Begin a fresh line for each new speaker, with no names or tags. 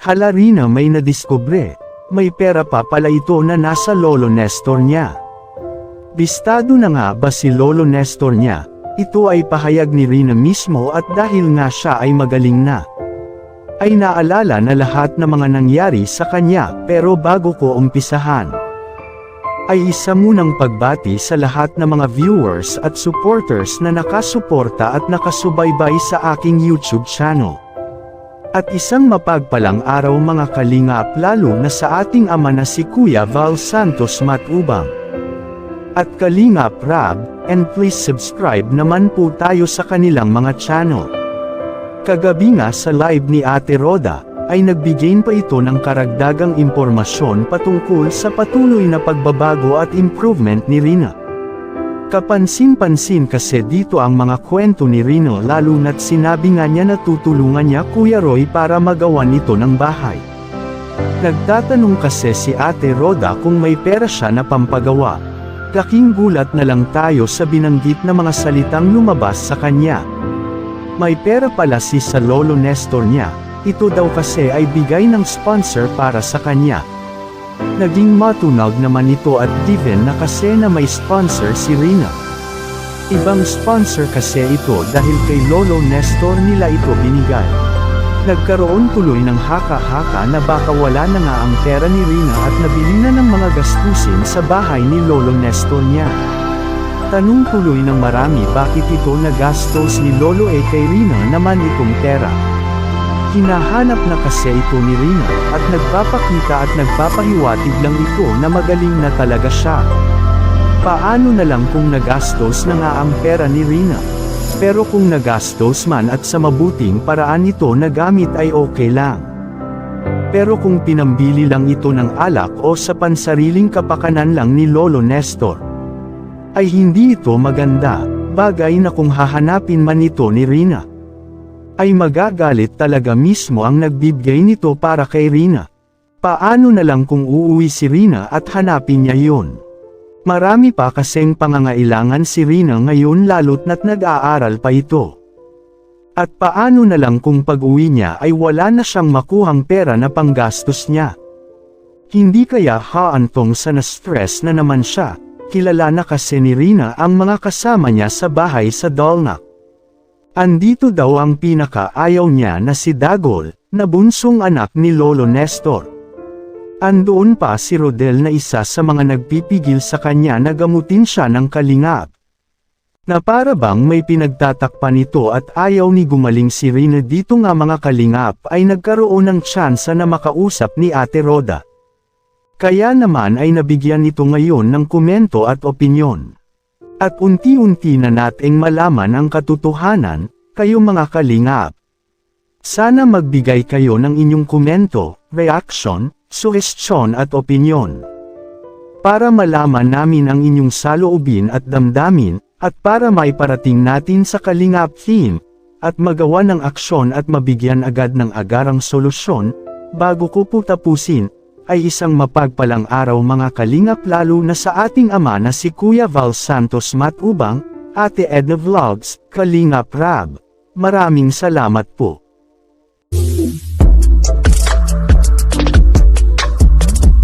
Hala Rina, may nadiskubre. May pera pa pala ito na nasa Lolo Nestor niya. Bistado na nga ba si Lolo Nestor niya? Ito ay pahayag ni Rina mismo at dahil nga siya ay magaling na, ay naalala na lahat ng mga nangyari sa kanya. Pero bago ko umpisahan, ay isa munang pagbati sa lahat ng mga viewers at supporters na nakasuporta at nakasubaybay sa aking YouTube channel. At isang mapagpalang araw mga kalingap, lalo na sa ating ama na si Kuya Val Santos Matubang at Kalingap Rab, and please subscribe naman po tayo sa kanilang mga channel. Kagabi nga sa live ni Ate Roda, ay nagbigay pa ito ng karagdagang impormasyon patungkol sa patuloy na pagbabago at improvement ni Rina. Kapansin-pansin kasi dito ang mga kwento ni Rina, lalo na't sinabi nga niya na tutulungan niya Kuya Roy para magawan ito ng bahay. Nagtatanong kasi si Ate Roda kung may pera siya na pampagawa. Laking gulat na lang tayo sa binanggit na mga salitang lumabas sa kanya. May pera pala si sa Lolo Nestor niya, ito daw kasi ay bigay ng sponsor para sa kanya. Naging matunag naman ito at given na kasi na may sponsor si Rina. Ibang sponsor kasi ito dahil kay Lolo Nestor nila ito binigay. Nagkaroon tuloy ng haka-haka na baka wala na nga ang pera ni Rina at nabili na ng mga gastusin sa bahay ni Lolo Nestor niya. Tanong tuloy ng marami bakit ito nagastos ni Lolo kay Rina naman itong pera. Hinahanap na kasi ito ni Rina, at nagpapakita at nagpapahiwatig lang ito na magaling na talaga siya. Paano na lang kung nagastos na nga ang pera ni Rina? Pero kung nagastos man at sa mabuting paraan ito nagamit ay okay lang. Pero kung pinambili lang ito ng alak o sa pansariling kapakanan lang ni Lolo Nestor, ay hindi ito maganda. Bagay na kung hahanapin man ito ni Rina, ay magagalit talaga mismo ang nagbibigay nito para kay Rina. Paano na lang kung uuwi si Rina at hanapin niya yun? Marami pa kasing pangangailangan si Rina ngayon lalo't na't nag-aaral pa ito. At paano na lang kung pag-uwi niya ay wala na siyang makuhang pera na panggastos niya? Hindi kaya haantong sa na-stress na naman siya? Kilala na kasi ni Rina ang mga kasama niya sa bahay sa Dolnak. Andito daw ang pinaka-ayaw niya na si Dagol, na bunsong anak ni Lolo Nestor. Andoon pa si Rodel na isa sa mga nagpipigil sa kanya na gamutin siya ng kalingap. Na para bang may pinagtatakpan ito at ayaw ni gumaling si Rina dito nga mga kalingap ay nagkaroon ng tsansa na makausap ni Ate Roda. Kaya naman ay nabigyan ito ngayon ng komento at opinyon. At unti-unti na nating malaman ang katotohanan, kayo mga kalingap. Sana magbigay kayo ng inyong komento, reaction, suhestyon at opinyon. Para malaman namin ang inyong saloobin at damdamin, at para maiparating natin sa Kalingap Team, at magawa ng aksyon at mabigyan agad ng agarang solusyon, bago ko po tapusin, ay isang mapagpalang araw mga kalingap lalo na sa ating ama na si Kuya Val Santos Matubang, Ate Edna Vlogs, Kalingap Rab. Maraming salamat po.